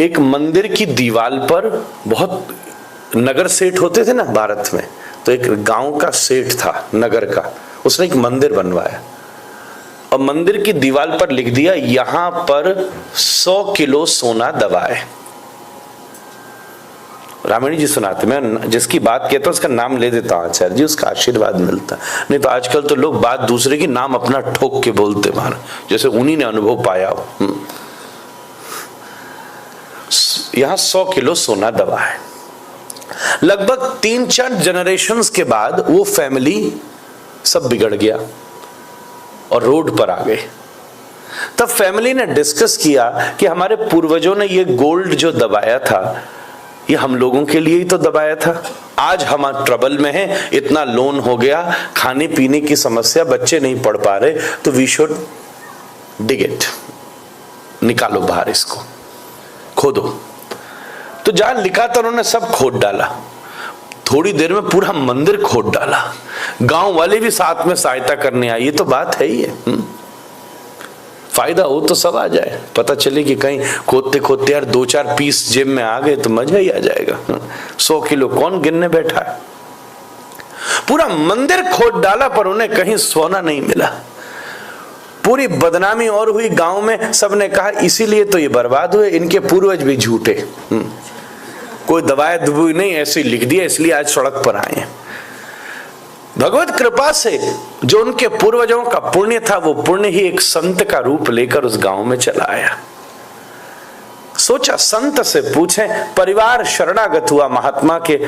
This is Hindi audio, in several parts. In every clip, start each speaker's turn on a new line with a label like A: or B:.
A: एक मंदिर की दीवार पर बहुत नगर सेठ होते थे ना भारत में, तो एक गांव का सेठ था नगर का, उसने एक मंदिर बनवाया और मंदिर की दीवार पर लिख दिया यहां पर 100 किलो सोना दबा है। रामायण जी सुनाते, मैं जिसकी बात कहता हूं उसका नाम ले देता हूं आचार्य जी, उसका आशीर्वाद मिलता। नहीं तो आजकल तो लोग बात दूसरे की नाम अपना ठोक के बोलते मानो जैसे उन्हीं ने अनुभव पाया हो। यहां 100 किलो सोना दबा है। लगभग 3-4 जनरेशंस के बाद वो फैमिली सब बिगड़ गया और रोड पर आ गए। तब फैमिली ने डिस्कस किया कि हमारे पूर्वजों ने ये गोल्ड जो दबाया था ये हम लोगों के लिए ही तो दबाया था। आज हम ट्रबल में हैं, इतना लोन हो गया, खाने पीने की समस्या, बच्चे नहीं पढ़ पा रहे, तो वी शुड डिग इट, निकालो बाहर, इसको खोदो। तो जहां लिखा था उन्होंने सब खोद डाला। थोड़ी देर में पूरा मंदिर खोद डाला। गांव वाले भी साथ में सहायता करने आए। ये तो बात है ही है। फायदा हो तो सब आ जाए, पता चले कि कहीं खोदते खोदते यार 2-4 पीस जेब में आ गए तो मजा ही आ जाएगा। 100 किलो कौन गिनने बैठा है। पूरा मंदिर खोद डाला पर उन्हें कहीं सोना नहीं मिला। पूरी बदनामी और हुई गांव में। सबने कहा इसीलिए तो ये बर्बाद हुए, इनके पूर्वज भी झूठे, कोई दवाई दुबई नहीं, ऐसे लिख दिया इसलिए आज सड़क पर आए हैं। भगवत कृपा से जो उनके पूर्वजों का पुण्य था वो पुण्य ही एक संत का रूप लेकर उस गांव में चला आया। सोचा संत से पूछें, परिवार शरणागत हुआ महात्मा के।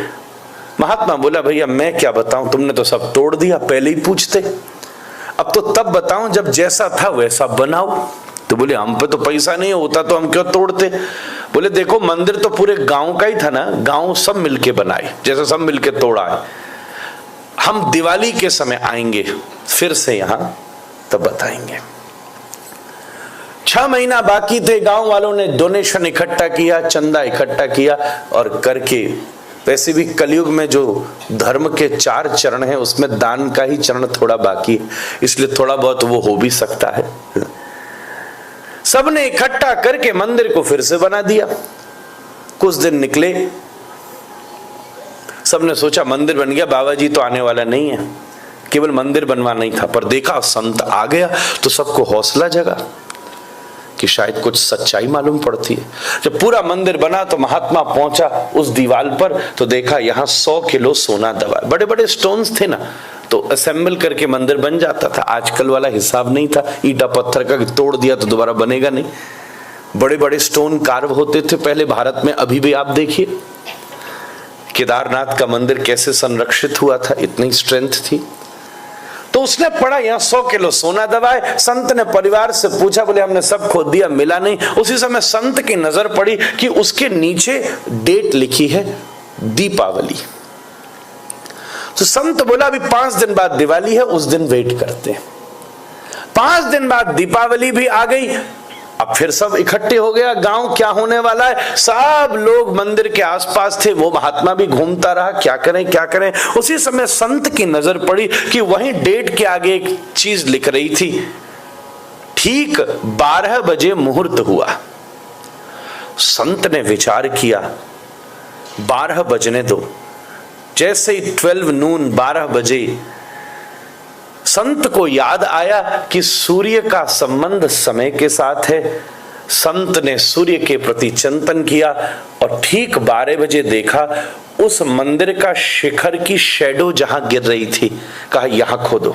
A: महात्मा बोला भैया मैं क्या बताऊं, तुमने तो सब तोड़ दिया, पहले ही पूछते। अब तो तब बताऊं जब जैसा था वैसा बनाओ। तो बोले हम पे तो पैसा नहीं होता तो हम क्यों तोड़ते। बोले देखो मंदिर तो पूरे गांव का ही था ना, गांव सब मिलके बनाए, जैसे सब मिलके तोड़ा है। हम दिवाली के समय आएंगे फिर से यहां, तब बताएंगे। 6 महीना बाकी थे। गांव वालों ने डोनेशन इकट्ठा किया, चंदा इकट्ठा किया और करके, वैसे भी कलयुग में जो धर्म के 4 चरण हैं उसमें दान का ही चरण थोड़ा बाकी है, इसलिए थोड़ा बहुत वो हो भी सकता है। सबने इकट्ठा करके मंदिर को फिर से बना दिया। कुछ दिन निकले, सबने सोचा मंदिर बन गया, बाबा जी तो आने वाला नहीं है, केवल मंदिर बनवाना ही था। पर देखा संत आ गया तो सबको हौसला जगा कि शायद कुछ सच्चाई मालूम पड़ती है। जब पूरा मंदिर बना तो महात्मा पहुंचा उस दीवार पर तो देखा यहां 100 किलो सोना दबा। बड़े बड़े स्टोन्स थे ना, तो असेंबल करके मंदिर बन जाता था। आजकल वाला हिसाब नहीं था ईटा पत्थर का, तोड़ दिया तो दोबारा बनेगा नहीं। बड़े बड़े स्टोन कार्व होते थे पहले भारत में। अभी भी आप देखिए केदारनाथ का मंदिर कैसे संरक्षित हुआ था, इतनी स्ट्रेंथ थी। तो उसने पढ़ा यहाँ 100 किलो सोना दबा है। संत ने परिवार से पूछा, बोले हमने सब खोद दिया, मिला नहीं। उसी समय संत की नजर पड़ी कि उसके नीचे डेट लिखी है दीपावली। तो संत बोला अभी 5 दिन बाद दिवाली है, उस दिन वेट करते हैं। 5 दिन बाद दीपावली भी आ गई। अब फिर सब इकट्ठे हो गया गांव, क्या होने वाला है। सब लोग मंदिर के आसपास थे, वो महात्मा भी घूमता रहा, क्या करें क्या करें। उसी समय संत की नजर पड़ी कि वहीं डेट के आगे एक चीज लिख रही थी, ठीक 12 बजे मुहूर्त हुआ। संत ने विचार किया 12 बजने दो। जैसे ही 12 नून 12 बजे संत को याद आया कि सूर्य का संबंध समय के साथ है। संत ने सूर्य के प्रति चिंतन किया और ठीक 12 बजे देखा उस मंदिर का शिखर की शैडो जहां गिर रही थी। कहा यहां खोदो,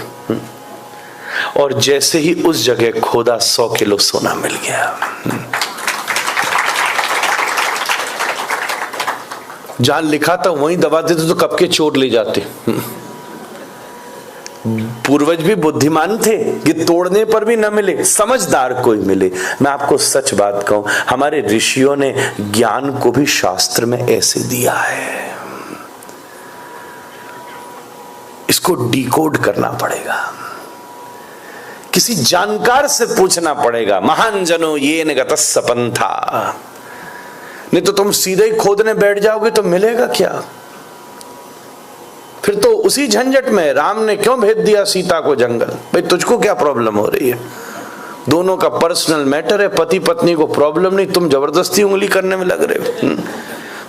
A: और जैसे ही उस जगह खोदा 100 किलो सोना मिल गया। जहां लिखा था वहीं दबा देते तो कब के चोर ले जाते। पूर्वज भी बुद्धिमान थे कि तोड़ने पर भी न मिले, समझदार कोई मिले। मैं आपको सच बात कहूं, हमारे ऋषियों ने ज्ञान को भी शास्त्र में ऐसे दिया है। इसको डिकोड करना पड़ेगा, किसी जानकार से पूछना पड़ेगा। महान जनो ये निगतस्स पंथा, नहीं तो तुम सीधे ही खोदने बैठ जाओगे तो मिलेगा क्या। फिर तो उसी झंझट में राम ने क्यों भेज दिया सीता को जंगल। भाई तुझको क्या प्रॉब्लम हो रही है, दोनों का पर्सनल मैटर है, पति पत्नी को प्रॉब्लम नहीं, तुम जबरदस्ती उंगली करने में लग रहे हो।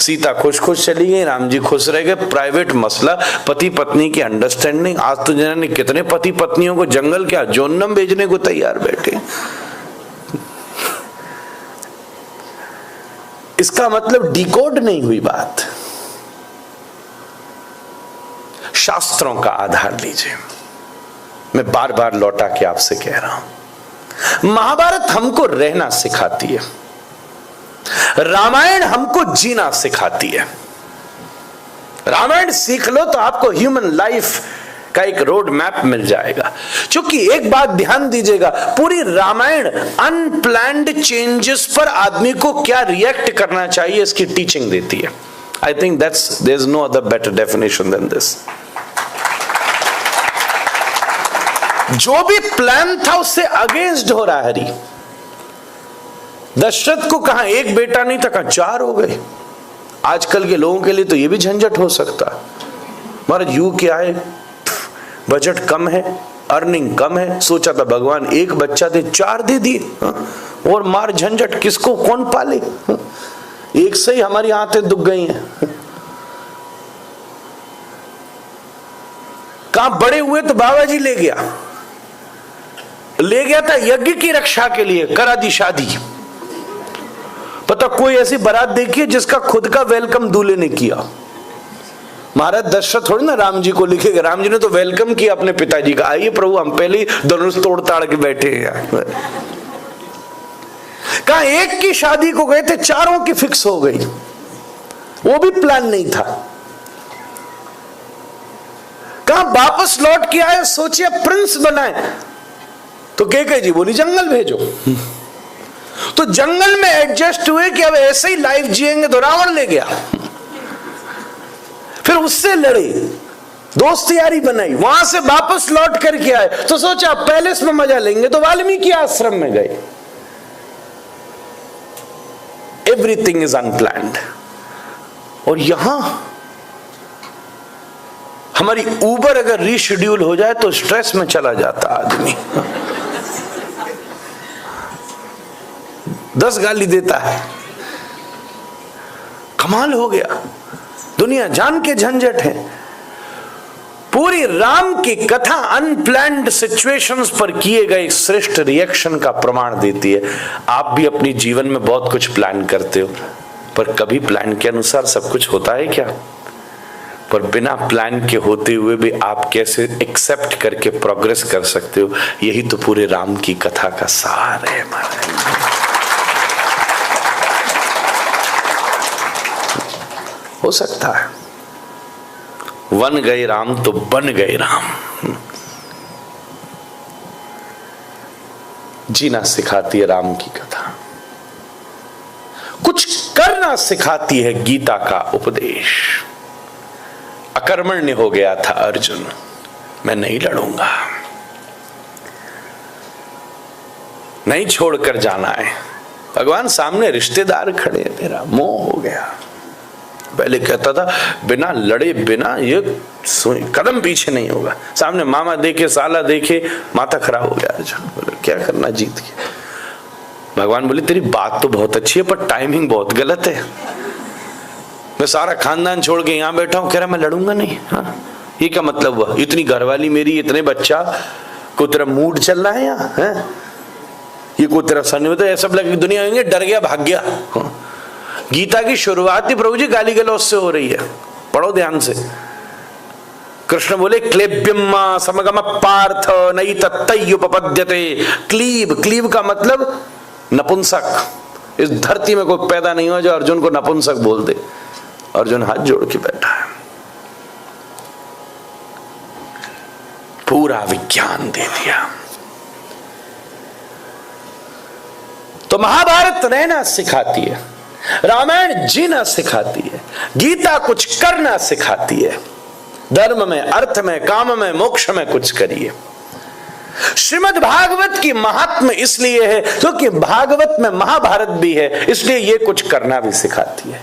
A: सीता खुश खुश चली गई, राम जी खुश रह गए, प्राइवेट मसला, पति पत्नी की अंडरस्टैंडिंग। आज तो जाने कितने पति पत्नियों को जंगल क्या जोन्नम भेजने को तैयार बैठे। इसका मतलब डिकोड नहीं हुई बात। शास्त्रों का आधार लीजिए। मैं बार बार लौटा के आपसे कह रहा हूं, महाभारत हमको रहना सिखाती है, रामायण हमको जीना सिखाती है। रामायण सीख लो तो आपको ह्यूमन लाइफ का एक रोड मैप मिल जाएगा। क्योंकि एक बात ध्यान दीजिएगा, पूरी रामायण अनप्लैन्ड चेंजेस पर आदमी को क्या रिएक्ट करना चाहिए इसकी टीचिंग देती है। I think that's there is no other better definition than this. जो भी प्लान था उससे अगेंस्ट हो रहा है हरि। दशरथ को कहा एक बेटा नहीं था, कहा 4 हो गए। आजकल के लोगों के लिए तो यह भी झंझट हो सकता है। महाराज यू क्या है, बजट कम है, अर्निंग कम है, सोचा था भगवान एक बच्चा दे, 4 दे दिए, और मार झंझट, किसको कौन पाले। एक से ही हमारी आंतें दुख गई हैं। कहां बड़े हुए तो बाबा जी ले गया था यज्ञ की रक्षा के लिए, करा दी शादी। पता कोई ऐसी बारात देखी है जिसका खुद का वेलकम दूल्हे ने किया। महाराज दशरथ थोड़ी ना राम जी को लिखेगा, राम जी ने तो वेलकम किया अपने पिताजी का, आइए प्रभु हम पहले ही धनुष तोड़ ताड़ के बैठे हैं। कहा एक की शादी को गए थे, 4 की फिक्स हो गई, वो भी प्लान नहीं था। कहा वापस लौट के आए, सोचिए प्रिंस बनाए, तो कैकेयी जी बोली जंगल भेजो। तो जंगल में एडजस्ट हुए कि अब ऐसे ही लाइफ जिएंगे, तो रावण ले गया। फिर उससे लड़े, दोस्त यारी बनाई, वहां से वापस लौट करके आए, तो सोचा पैलेस में मजा लेंगे, तो वाल्मीकि आश्रम में गए। Everything is unplanned. और यहां हमारी ऊबर अगर रीशेड्यूल हो जाए तो स्ट्रेस में चला जाता आदमी। 10 गाली देता है, कमाल हो गया, दुनिया जान के झंझट है। पूरी राम की कथा अनप्लैन्ड सिचुएशंस पर किए गए श्रेष्ठ रिएक्शन का प्रमाण देती है। आप भी अपनी जीवन में बहुत कुछ प्लान करते हो, पर कभी प्लान के अनुसार सब कुछ होता है क्या? पर बिना प्लान के होते हुए भी आप कैसे एक्सेप्ट करके प्रोग्रेस कर सकते हो, यही तो पूरे राम की कथा का सार है हमारा। हो सकता है वन गए राम तो बन गए राम। जीना सिखाती है राम की कथा, कुछ करना सिखाती है गीता का उपदेश। अकर्मण्य हो गया था अर्जुन, मैं नहीं लड़ूंगा, नहीं छोड़कर जाना है। भगवान सामने रिश्तेदार खड़े, मेरा मोह हो गया। पहले कहता था बिना लड़े बिना ये कदम पीछे नहीं होगा, सामने मामा देखे साला देखे माथा खराब हो गया। अर्जुन बोले क्या करना, जीत गया। भगवान बोले तेरी बात तो बहुत अच्छी है पर टाइमिंग बहुत गलत है। मैं सारा खानदान छोड़ के यहाँ बैठा हूँ, कह रहा मैं लड़ूंगा नहीं। हाँ ये क्या मतलब हुआ, इतनी घरवाली मेरी, इतने बच्चा को तेरा मूड चल रहा है यहाँ है? ये कोई तेरा सन होता है, सब लगे दुनिया आएंगे, डर गया भाग गया। हाँ। गीता की शुरुआत ही प्रभु जी गाली गलौज से हो रही है, पढ़ो ध्यान से। कृष्ण बोले क्लेब्यम समगम पार्थ नई तत्तयुपपद्यते। क्लीब, क्लीब का मतलब नपुंसक। इस धरती में कोई पैदा नहीं हुआ जो अर्जुन को नपुंसक बोल दे। अर्जुन हाथ जोड़ के बैठा है, पूरा विज्ञान दे दिया। तो महाभारत रहना सिखाती है, रामायण जीना सिखाती है, गीता कुछ करना सिखाती है। धर्म में, अर्थ में, काम में, मोक्ष में कुछ करिए। श्रीमद् भागवत की महात्म इसलिए है क्योंकि भागवत में महाभारत भी है, इसलिए ये कुछ करना भी सिखाती है।